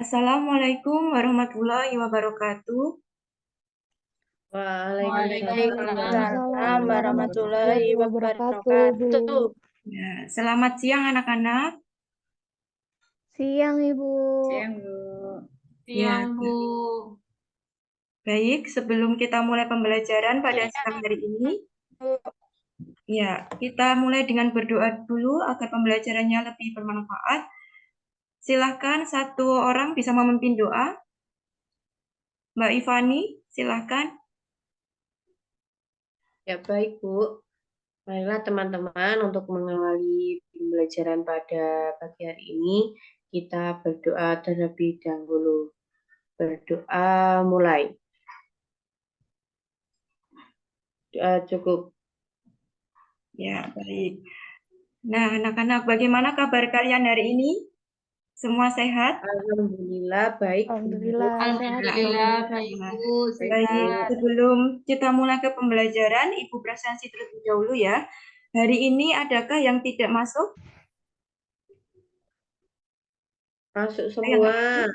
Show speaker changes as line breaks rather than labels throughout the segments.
Assalamualaikum warahmatullahi wabarakatuh.
Waalaikumsalam warahmatullahi wabarakatuh.
Ya, selamat siang anak-anak.
Siang, Ibu.
Siang, Bu.
Ya,
Bu.
baik, sebelum kita mulai pembelajaran pada siang hari ini, ya, kita mulai dengan berdoa dulu agar pembelajarannya lebih bermanfaat. Silahkan satu orang bisa memimpin doa. Mbak Ivani, silahkan.
Ya, baik, Bu. Marilah teman-teman untuk mengawali pembelajaran pada pagi hari ini, kita berdoa terlebih dahulu. Berdoa mulai. Doa cukup.
Ya, baik. Nah, anak-anak, bagaimana kabar kalian hari ini? Semua sehat?
Alhamdulillah baik.
Alhamdulillah,
Alhamdulillah, baik, Bu.
Baik,
Sehat.
sebelum kita mulai ke pembelajaran, Ibu presentasi terlebih dahulu ya. Hari ini adakah yang tidak masuk?
Masuk semua.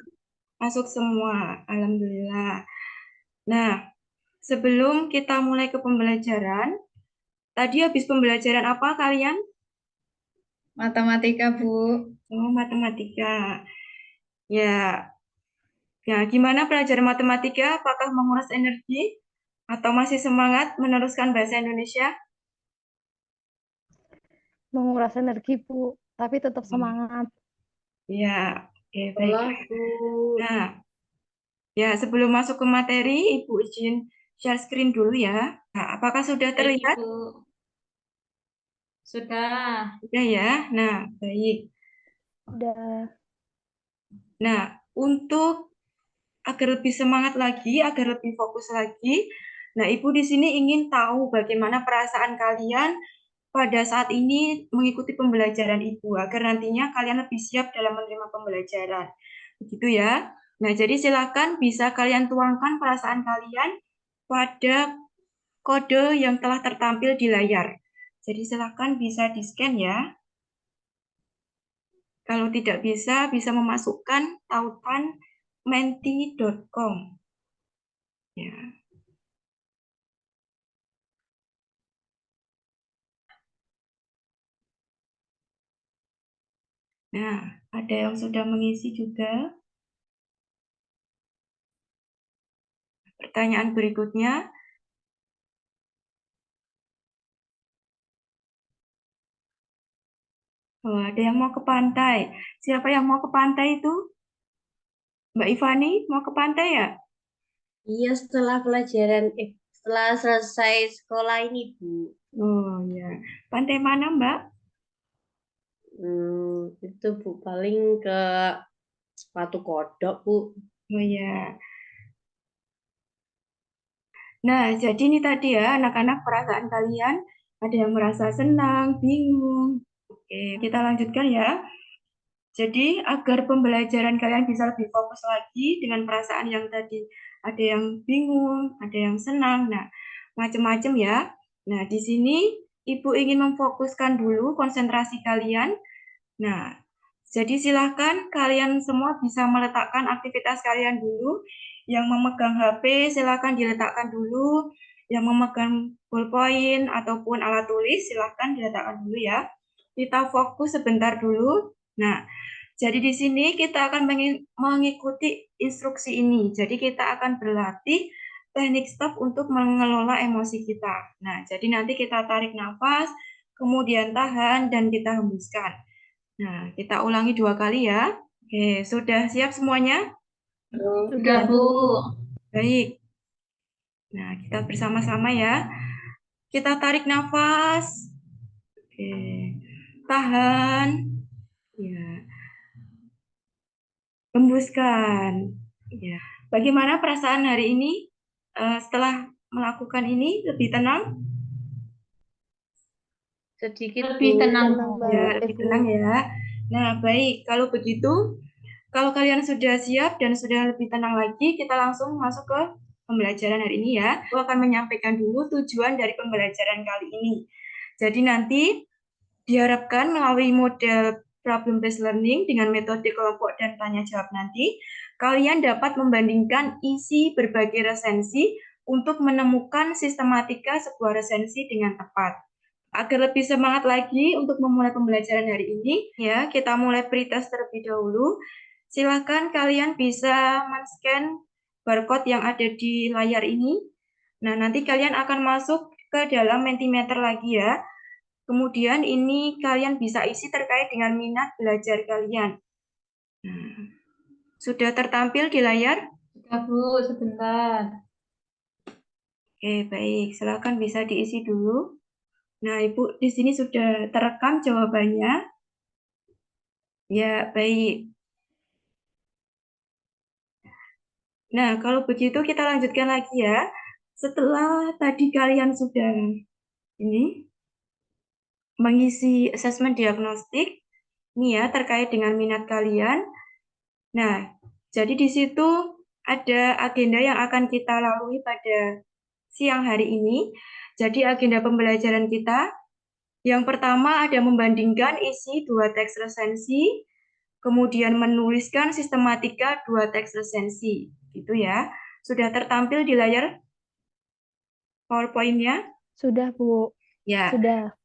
Masuk semua, alhamdulillah. Nah, sebelum kita mulai ke pembelajaran, tadi habis pembelajaran apa kalian?
Matematika, Bu.
Oh, matematika. Ya, ya, gimana pelajaran matematika? Apakah menguras energi atau masih semangat meneruskan bahasa Indonesia?
menguras energi, Bu, tapi tetap semangat.
Ya, oke, baik.
Allah, Bu.
Nah, ya, sebelum masuk ke materi, Ibu izin share screen dulu ya. Nah, apakah sudah terlihat?
Baik, Bu. Sudah.
Sudah ya. Nah, baik.
Udah.
Nah, untuk agar lebih semangat lagi, agar lebih fokus lagi, nah Ibu di sini ingin tahu bagaimana perasaan kalian pada saat ini mengikuti pembelajaran Ibu, agar nantinya kalian lebih siap dalam menerima pembelajaran. Begitu ya. Nah, jadi silakan bisa kalian tuangkan perasaan kalian pada kode yang telah tertampil di layar. Jadi silakan bisa di-scan ya. Kalau tidak bisa, bisa memasukkan tautan menti.com. Ya. Nah, ada yang sudah mengisi juga. Pertanyaan berikutnya, oh, ada yang mau ke pantai. Siapa yang mau ke pantai itu? Mbak Ivani, mau ke pantai ya?
Iya, setelah selesai sekolah ini, Bu.
Oh ya, pantai mana Mbak?
Itu Bu paling ke Sepatu Kodok, Bu.
Oh ya. Nah, jadi ini tadi ya anak-anak perasaan kalian. Ada yang merasa senang, bingung. Oke, kita lanjutkan ya. Jadi agar pembelajaran kalian bisa lebih fokus lagi dengan perasaan yang tadi ada yang bingung, ada yang senang. Nah, macam-macam ya. Nah, di sini Ibu ingin memfokuskan dulu konsentrasi kalian. Nah, jadi silahkan kalian semua bisa meletakkan aktivitas kalian dulu. Yang memegang HP silahkan diletakkan dulu. Yang memegang ballpoint ataupun alat tulis silahkan diletakkan dulu ya. Kita fokus sebentar dulu. Nah, jadi di sini kita akan mengikuti instruksi ini. Jadi kita akan berlatih teknik stop untuk mengelola emosi kita. Nah, jadi nanti kita tarik nafas, kemudian tahan, dan kita hembuskan. Nah, kita ulangi 2 kali ya. Oke, sudah siap semuanya?
Sudah, Bu.
Baik. Nah, kita bersama-sama ya. Kita tarik nafas. Oke. Tahan. Ya. Hembuskan. Ya. Bagaimana perasaan hari ini setelah melakukan ini? Lebih tenang?
Sedikit,
Lebih
Bu.
tenang.
Tenang
Ya,
banget
lebih
Bu.
tenang ya. Nah, baik. Kalau begitu, kalau kalian sudah siap dan sudah lebih tenang lagi, kita langsung masuk ke pembelajaran hari ini ya. Aku akan menyampaikan dulu tujuan dari pembelajaran kali ini. Jadi nanti diharapkan melalui model problem-based learning dengan metode kelompok dan tanya jawab nanti, kalian dapat membandingkan isi berbagai resensi untuk menemukan sistematika sebuah resensi dengan tepat. Agar lebih semangat lagi untuk memulai pembelajaran hari ini, ya, kita mulai pretest terlebih dahulu. Silakan kalian bisa men-scan barcode yang ada di layar ini. Nah, nanti kalian akan masuk ke dalam Mentimeter lagi ya. Kemudian ini kalian bisa isi terkait dengan minat belajar kalian. Nah, sudah tertampil di layar?
Sudah, Bu, sebentar.
Oke, baik. Silakan bisa diisi dulu. Nah, Ibu di sini sudah terekam jawabannya. Ya, baik. Nah, kalau begitu kita lanjutkan lagi ya. Setelah tadi kalian sudah ini mengisi asesmen diagnostik, ini ya terkait dengan minat kalian. Nah, jadi di situ ada agenda yang akan kita lalui pada siang hari ini. Jadi agenda pembelajaran kita yang pertama ada membandingkan isi dua teks resensi, kemudian menuliskan sistematika dua teks resensi, gitu ya. Sudah tertampil di layar PowerPoint-nya?
Sudah Bu.
Ya,
Sudah.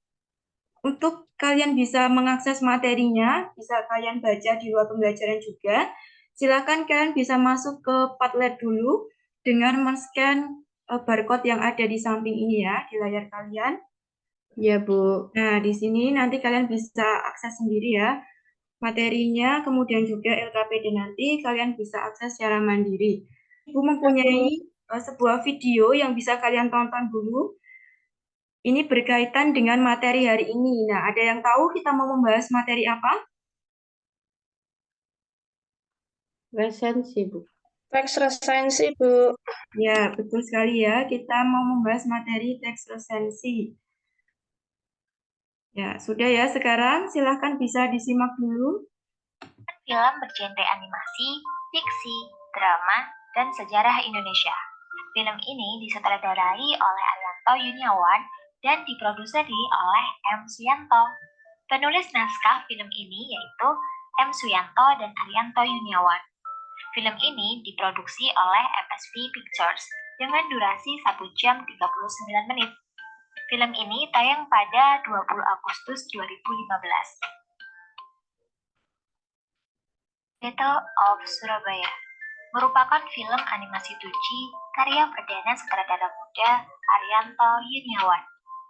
untuk kalian bisa mengakses materinya, bisa kalian baca di luar pembelajaran juga. Silakan kalian bisa masuk ke Padlet dulu dengan men-scan barcode yang ada di samping ini ya, di layar kalian.
Ya, Bu.
Nah, di sini nanti kalian bisa akses sendiri ya materinya, kemudian juga LKPD nanti kalian bisa akses secara mandiri. Ibu mempunyai sebuah video yang bisa kalian tonton dulu. Ini berkaitan dengan materi hari ini. Nah, ada yang tahu kita mau membahas materi apa?
Resensi, Bu.
Teks resensi, Bu.
Ya, betul sekali ya. Kita mau membahas materi teks resensi. Ya, sudah ya. Sekarang silahkan bisa disimak dulu.
Film bergenre animasi, fiksi, drama, dan sejarah Indonesia. Film ini disutradarai oleh Arianto Yuniawan dan diproduseri oleh M. Suyanto. Penulis naskah film ini yaitu M. Suyanto dan Arianto Yuniawan. Film ini diproduksi oleh MSV Pictures dengan durasi 1 jam 39 menit. Film ini tayang pada 20 Agustus 2015. Battle of Surabaya merupakan film animasi 2D karya perdana sutradara muda Arianto Yuniawan.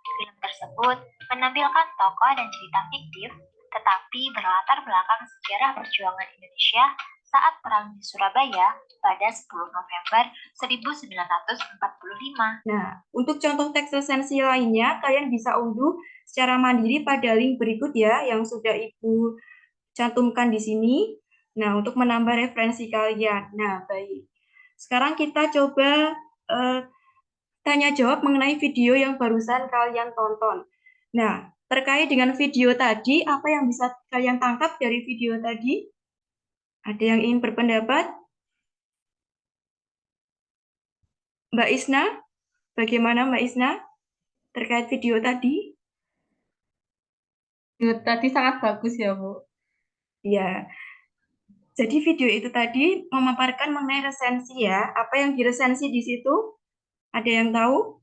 Film tersebut menampilkan tokoh dan cerita fiktif, tetapi berlatar belakang sejarah perjuangan Indonesia saat Perang di Surabaya pada 10 November 1945.
Nah, untuk contoh teks resensi lainnya, kalian bisa unduh secara mandiri pada link berikut ya, yang sudah Ibu cantumkan di sini. Nah, untuk menambah referensi kalian. Nah, baik. Sekarang kita coba tanya jawab mengenai video yang barusan kalian tonton. Nah, terkait dengan video tadi, apa yang bisa kalian tangkap dari video tadi? Ada yang ingin berpendapat? Mbak Isna, bagaimana Mbak Isna terkait video tadi?
Video tadi sangat bagus ya, Bu.
Ya, jadi video itu tadi memaparkan mengenai resensi ya. Apa yang diresensi di situ? Ada yang tahu?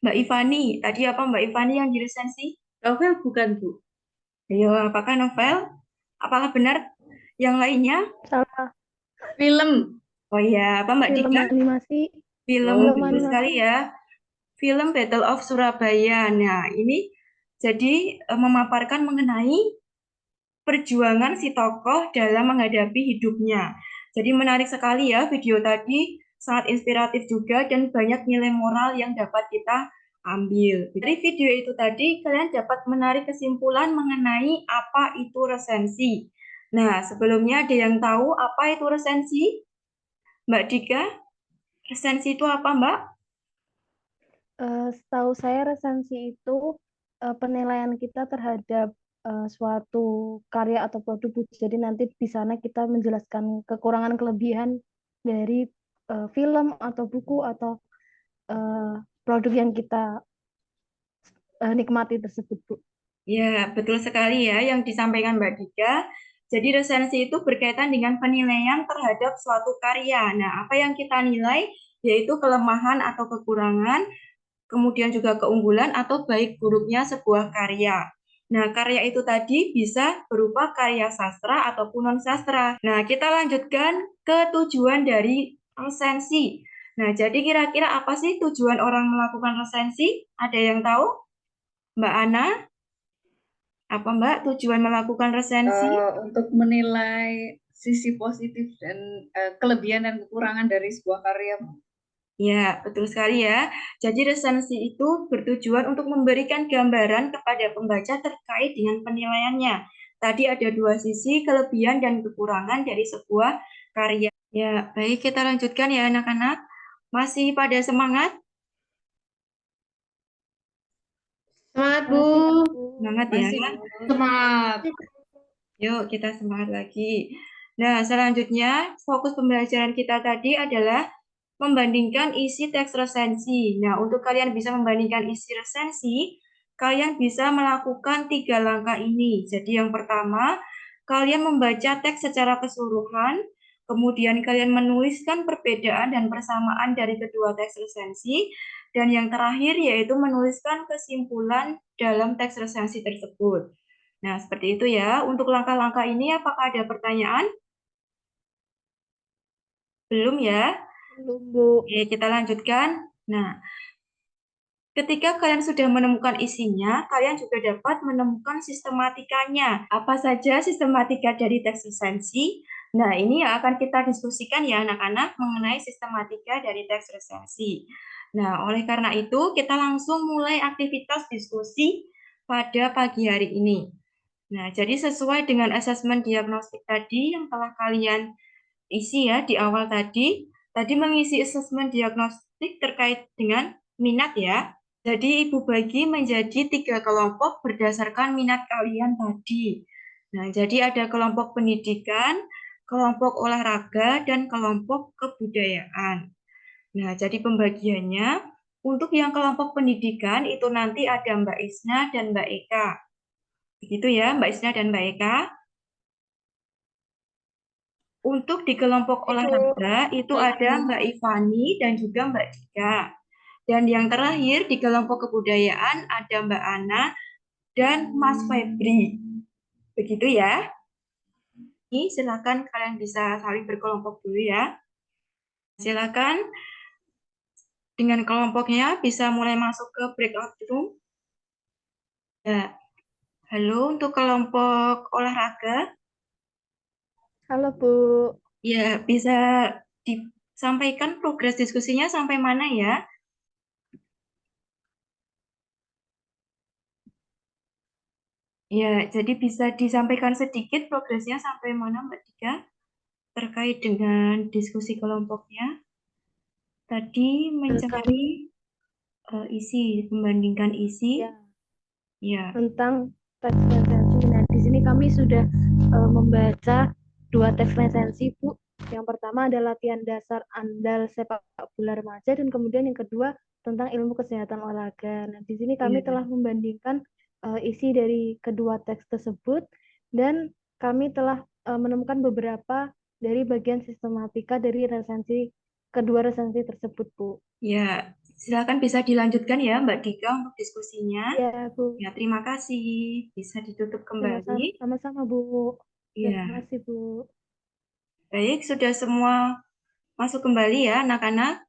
Mbak Ivani, tadi apa Mbak Ivani yang diresensi?
Novel bukan, Bu?
Ayo, apakah novel? Apakah benar yang lainnya?
Salah.
Film.
Oh iya, apa Mbak
Film
Dika?
animasi.
Film,
Oh,
betul
animasi.
sekali ya. Film Battle of Surabaya. Nah, ini jadi memaparkan mengenai perjuangan si tokoh dalam menghadapi hidupnya. Jadi menarik sekali ya video tadi, sangat inspiratif juga dan banyak nilai moral yang dapat kita ambil. Dari video itu tadi kalian dapat menarik kesimpulan mengenai apa itu resensi. Nah, sebelumnya ada yang tahu apa itu resensi? Mbak Dika, resensi itu apa, Mbak?
Setahu saya resensi itu penilaian kita terhadap suatu karya atau produk, Bu. Jadi nanti di sana kita menjelaskan kekurangan kelebihan dari film atau buku atau produk yang kita nikmati tersebut, Bu.
Ya, betul sekali ya yang disampaikan Mbak Dika. Jadi resensi itu berkaitan dengan penilaian terhadap suatu karya. Nah, apa yang kita nilai yaitu kelemahan atau kekurangan, kemudian juga keunggulan atau baik buruknya sebuah karya. Nah, karya itu tadi bisa berupa karya sastra ataupun non-sastra. Nah, kita lanjutkan ke tujuan dari resensi. Nah, jadi kira-kira apa sih tujuan orang melakukan resensi? Ada yang tahu? Mbak Ana? Apa Mbak tujuan melakukan resensi?
Untuk menilai sisi positif dan kelebihan dan kekurangan dari sebuah karya.
Ya, betul sekali ya. Jadi resensi itu bertujuan untuk memberikan gambaran kepada pembaca terkait dengan penilaiannya. Tadi ada dua sisi, kelebihan dan kekurangan dari sebuah karya. Ya, baik kita lanjutkan ya anak-anak. Masih pada semangat?
Semangat, Bu.
Masih, Bu.
Semangat ya.
Masih, Bu.
Semangat.
Yuk kita semangat lagi. Nah, selanjutnya fokus pembelajaran kita tadi adalah membandingkan isi teks resensi. Nah, untuk kalian bisa membandingkan isi resensi, kalian bisa melakukan 3 langkah ini. Jadi yang pertama, kalian membaca teks secara keseluruhan, kemudian kalian menuliskan perbedaan dan persamaan dari kedua teks resensi, dan yang terakhir yaitu menuliskan kesimpulan dalam teks resensi tersebut. Nah, seperti itu ya. Untuk langkah-langkah ini, apakah ada pertanyaan? Belum ya?
Belum, Bu.
Oke, kita lanjutkan. Nah, ketika kalian sudah menemukan isinya, kalian juga dapat menemukan sistematikanya. Apa saja sistematika dari teks resensi? Nah, ini yang akan kita diskusikan ya anak-anak mengenai sistematika dari teks resensi. Nah, oleh karena itu, kita langsung mulai aktivitas diskusi pada pagi hari ini. Nah, jadi sesuai dengan asesmen diagnostik tadi yang telah kalian isi ya di awal tadi mengisi asesmen diagnostik terkait dengan minat ya. Jadi Ibu bagi menjadi 3 kelompok berdasarkan minat kalian tadi. Nah, jadi ada kelompok pendidikan, kelompok olahraga, dan kelompok kebudayaan. Nah, jadi pembagiannya untuk yang kelompok pendidikan itu nanti ada Mbak Isna dan Mbak Eka. Begitu ya, Mbak Isna dan Mbak Eka. Untuk di kelompok olahraga itu ada Mbak Ivani dan juga Mbak Dika. Dan yang terakhir di kelompok kebudayaan ada Mbak Ana dan Mas Febri. Begitu ya. Ini silakan kalian bisa saling berkelompok dulu ya. Silakan dengan kelompoknya bisa mulai masuk ke breakout room. Ya. Halo untuk kelompok olahraga.
Halo, Bu.
Ya, bisa disampaikan progres diskusinya sampai mana ya? Ya, jadi bisa disampaikan sedikit progresnya sampai mana Mbak Dika terkait dengan diskusi kelompoknya. Tadi mencari isi, membandingkan isi.
Ya,
Ya,
tentang teks resensi. Nah, di sini kami sudah membaca 2 teks resensi, Bu. Yang pertama adalah latihan dasar andal sepak bola remaja, dan kemudian yang kedua tentang ilmu kesehatan olahraga. Nah, di sini kami telah membandingkan isi dari kedua teks tersebut, dan kami telah menemukan beberapa dari bagian sistematika dari kedua resensi tersebut, Bu.
ya, silakan bisa dilanjutkan ya Mbak Dika untuk diskusinya.
Ya, Bu.
Ya, terima kasih. Bisa ditutup kembali.
Sama-sama, Bu.
Ya,
Terima kasih, Bu.
baik, sudah semua masuk kembali ya anak-anak.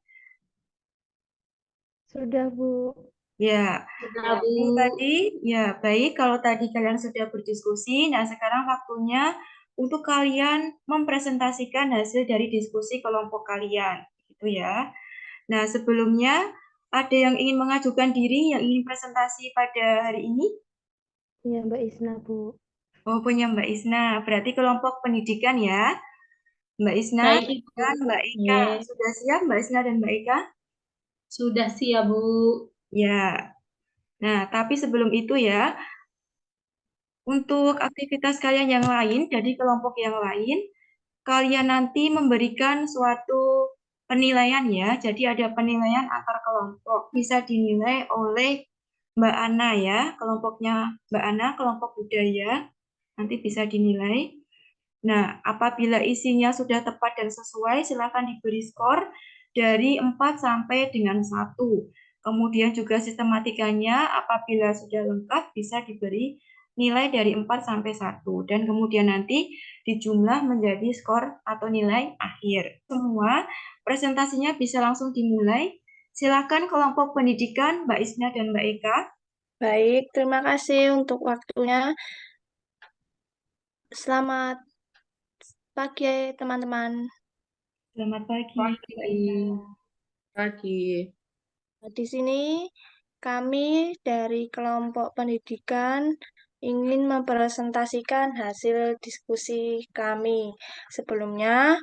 Sudah, Bu.
Ya,
Sudah,
ini
Bu.
tadi ya baik kalau tadi kalian sudah berdiskusi. Nah, sekarang waktunya untuk kalian mempresentasikan hasil dari diskusi kelompok kalian, gitu ya. Nah, sebelumnya ada yang ingin mengajukan diri, yang ingin presentasi pada hari ini?
Ya, Mbak Isna, Bu.
Oh, punya Mbak Isna. Berarti kelompok pendidikan ya. Mbak Isna
Baik, Ibu.
dan Mbak Eka.
Yes.
Sudah siap Mbak Isna dan Mbak Eka?
Sudah siap, Bu.
Ya. Nah, tapi sebelum itu ya, untuk aktivitas kalian yang lain, jadi kelompok yang lain, kalian nanti memberikan suatu penilaian ya. Jadi ada penilaian antar kelompok. Bisa dinilai oleh Mbak Ana ya, kelompoknya Mbak Ana, kelompok budaya, nanti bisa dinilai. Nah, apabila isinya sudah tepat dan sesuai, silakan diberi skor dari 4 sampai dengan 1. Kemudian juga sistematikanya apabila sudah lengkap bisa diberi nilai dari 4 sampai 1. Dan kemudian nanti dijumlah menjadi skor atau nilai akhir. Semua presentasinya bisa langsung dimulai. Silakan kelompok pendidikan Mbak Isna dan Mbak Eka.
Baik, terima kasih untuk waktunya. Selamat pagi, teman-teman.
Selamat pagi.
Pagi.
Nah, di sini kami dari kelompok pendidikan ingin mempresentasikan hasil diskusi kami. Sebelumnya,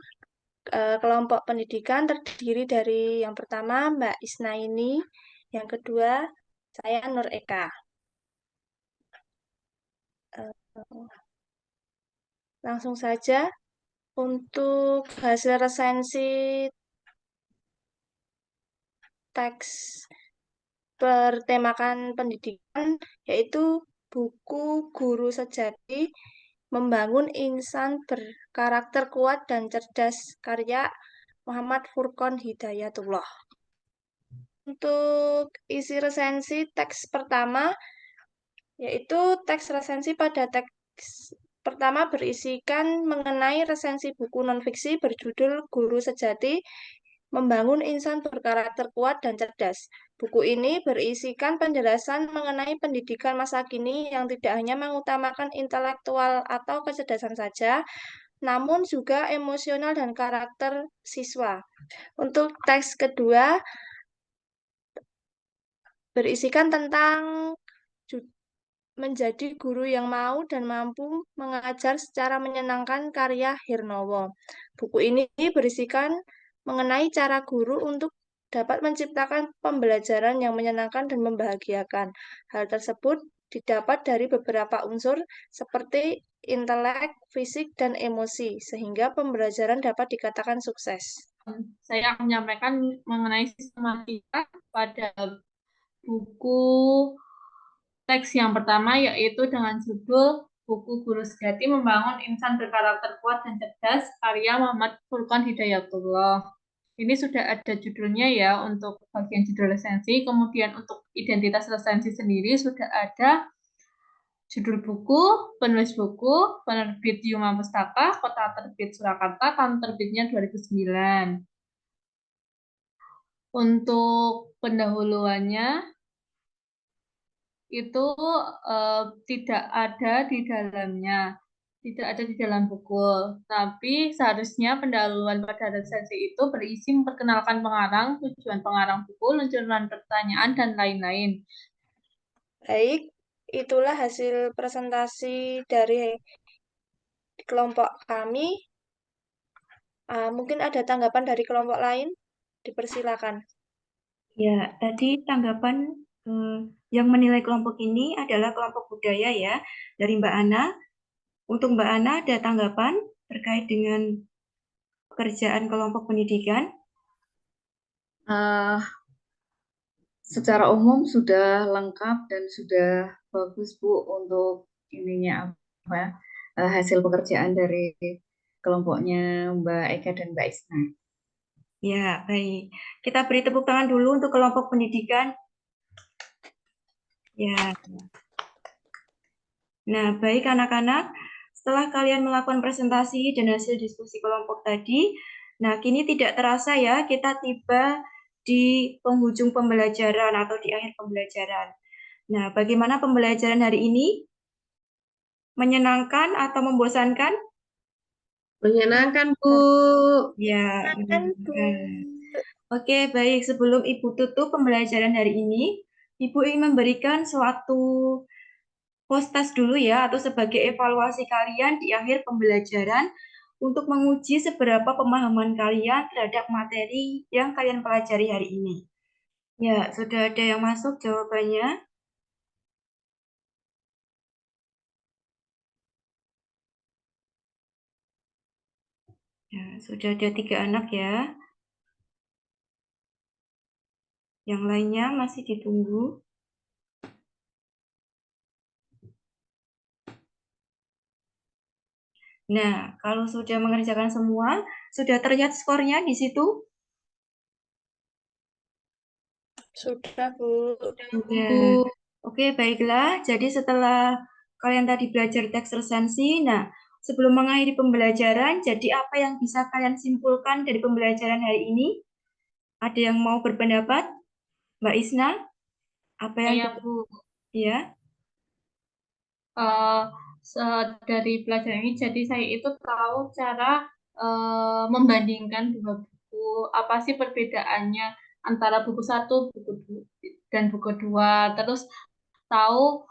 kelompok pendidikan terdiri dari yang pertama Mbak Isnaini, yang kedua saya Nur Eka. Langsung saja untuk hasil resensi teks bertemakan pendidikan, yaitu buku Guru Sejati Membangun Insan Berkarakter Kuat dan Cerdas karya Muhammad Furqon Hidayatullah. Untuk isi resensi teks pertama, yaitu teks resensi pada teks pertama berisikan mengenai resensi buku nonfiksi berjudul Guru Sejati Membangun Insan Berkarakter Kuat dan Cerdas. Buku ini berisikan penjelasan mengenai pendidikan masa kini yang tidak hanya mengutamakan intelektual atau kecerdasan saja, namun juga emosional dan karakter siswa. Untuk teks kedua, berisikan tentang menjadi guru yang mau dan mampu mengajar secara menyenangkan karya Hirnowo. Buku ini berisikan mengenai cara guru untuk dapat menciptakan pembelajaran yang menyenangkan dan membahagiakan. Hal tersebut didapat dari beberapa unsur seperti intelek, fisik, dan emosi, sehingga pembelajaran dapat dikatakan sukses.
Saya akan menyampaikan mengenai sistematika pada buku teks yang pertama, yaitu dengan judul Buku Guru Sejati Membangun Insan Berkarakter Kuat dan Cerdas karya Muhammad Furqon Hidayatullah. Ini sudah ada judulnya ya untuk bagian judul resensi. Kemudian untuk identitas resensi sendiri sudah ada judul buku, penulis buku, penerbit Yuma Pustaka, kota terbit Surakarta, tahun terbitnya 2009. Untuk pendahuluannya itu tidak ada di dalamnya, tidak ada di dalam buku. Tapi seharusnya pendahuluan pada resensi itu berisi memperkenalkan pengarang, tujuan pengarang buku, luncuran pertanyaan, dan lain-lain.
Baik, itulah hasil presentasi dari kelompok kami. Mungkin ada tanggapan dari kelompok lain? Dipersilakan.
Ya, tadi tanggapan yang menilai kelompok ini adalah kelompok budaya ya, dari Mbak Ana. Untuk Mbak Ana ada tanggapan terkait dengan pekerjaan kelompok pendidikan?
Secara umum sudah lengkap dan sudah bagus Bu untuk ininya apa hasil pekerjaan dari kelompoknya Mbak Eka dan Mbak Isna.
Ya, baik. Kita beri tepuk tangan dulu untuk kelompok pendidikan. Ya. Nah, baik anak-anak, setelah kalian melakukan presentasi dan hasil diskusi kelompok tadi, nah kini tidak terasa ya, kita tiba di penghujung pembelajaran atau di akhir pembelajaran. Nah, bagaimana pembelajaran hari ini? Menyenangkan atau membosankan?
Menyenangkan, Bu.
Ya, menyenangkan. Oke, baik. Sebelum Ibu tutup pembelajaran hari ini, Ibu ingin memberikan suatu post-test dulu ya, atau sebagai evaluasi kalian di akhir pembelajaran untuk menguji seberapa pemahaman kalian terhadap materi yang kalian pelajari hari ini. Ya, sudah ada yang masuk jawabannya. Ya, sudah ada 3 anak ya. Yang lainnya masih ditunggu. Nah, kalau sudah mengerjakan semua, sudah terlihat skornya di situ?
Sudah, Bu.
Sudah. Oke, baiklah. Jadi setelah kalian tadi belajar teks resensi, nah sebelum mengakhiri pembelajaran, jadi apa yang bisa kalian simpulkan dari pembelajaran hari ini? Ada yang mau berpendapat? Mbak Isna, apa yang
Ya, Bu.
ya?
Eh, dari pelajaran ini, jadi saya itu tahu cara membandingkan dua buku. Apa sih perbedaannya antara buku satu, dan buku dua. Terus tahu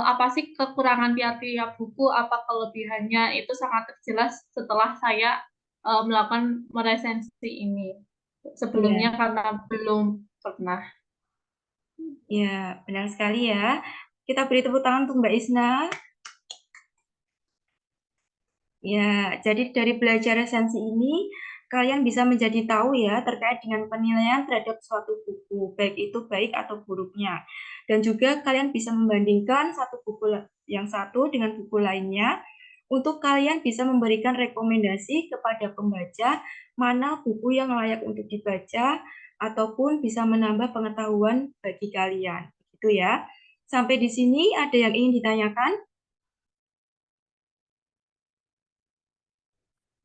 apa sih kekurangan tiap-tiap buku, apa kelebihannya, itu sangat terjelas setelah saya melakukan meresensi ini. Sebelumnya
Ya,
karena belum pernah.
ya, benar sekali ya. Kita beri tepuk tangan untuk Mbak Isna. Ya, jadi dari belajar resensi ini, kalian bisa menjadi tahu ya terkait dengan penilaian terhadap suatu buku, baik itu baik atau buruknya. Dan juga kalian bisa membandingkan satu buku yang satu dengan buku lainnya, untuk kalian bisa memberikan rekomendasi kepada pembaca mana buku yang layak untuk dibaca, ataupun bisa menambah pengetahuan bagi kalian. Gitu ya. Sampai di sini ada yang ingin ditanyakan?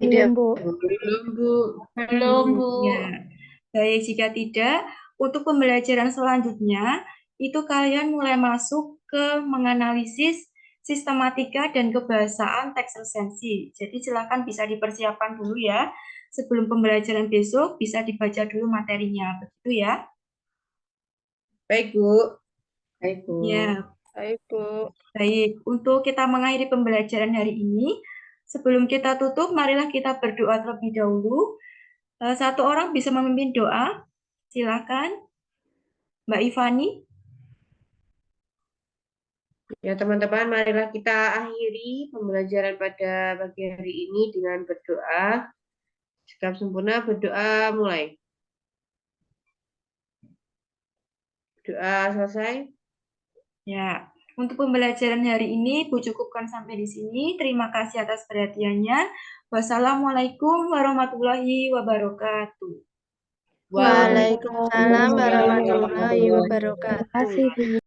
Belum, Bu.
Belum, Bu.
Belum, Bu.
Ya, baik. Jika tidak, untuk pembelajaran selanjutnya, itu kalian mulai masuk ke menganalisis sistematika dan kebahasaan teks resensi. Jadi silakan bisa dipersiapkan dulu ya. Sebelum pembelajaran besok, bisa dibaca dulu materinya. Begitu ya?
Baik, Bu.
Baik, Bu.
Ya,
Baik, Bu.
baik. Untuk kita mengakhiri pembelajaran hari ini, sebelum kita tutup, marilah kita berdoa terlebih dahulu. Satu orang bisa memimpin doa. Silakan, Mbak Ivani.
Ya, teman-teman, marilah kita akhiri pembelajaran pada pagi hari ini dengan berdoa. Sikap sempurna, berdoa mulai. Doa selesai.
Ya, untuk pembelajaran hari ini, Bu cukupkan sampai di sini. Terima kasih atas perhatiannya. Wassalamualaikum warahmatullahi wabarakatuh.
Waalaikumsalam warahmatullahi wabarakatuh.
Terima kasih, Bu.